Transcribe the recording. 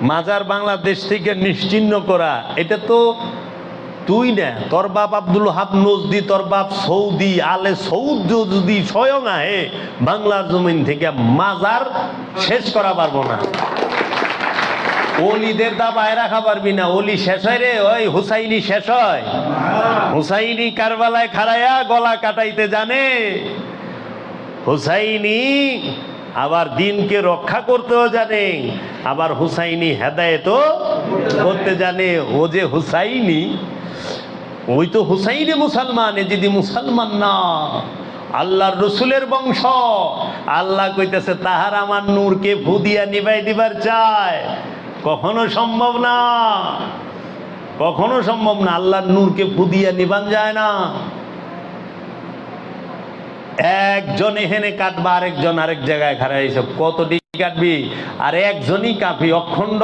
মাজার বাংলাদেশ থেকে নিশ্চিহ্ন করা, এটা তো তুই না, তোর বাপ আব্দুল হাব নজদি, তোর বাপ সৌদি আলে সৌদ যদি স্বয়ং আহে বাংলার জমিন থেকে মাজার শেষ করা পারবো না। অলিদের দাবায় রাখা পারবি না। অলি শেষ হয় রে, ওই হুসাইনি শেষ হয়। হুসাইনি কারবালায় খাড়াইয়া গলা কাটাইতে জানে। হুসাইনি আবার দিনকে রক্ষা করতেও জানে, আবার হুসাইনি হেদায়েতও করতে জানে। ও যে হুসাইনি, ওই তো হুসাইনি মুসলমান, এ যদি মুসলমান না, আল্লাহর রসুলের বংশ। আল্লাহ কইতেছে তাহার আমার নূরকে ফু দিয়া নিভাই দিবার চায়, কখনো সম্ভব না, কখনো সম্ভব না। আল্লাহর নূরকে ফু দিয়া নিবান যায় না। একজন এখানে কাটবা, আরেকজন আরেক জায়গায় খাড়া, এইসব কত দিন কাটবি? আর একজনই কাঁপি অখণ্ড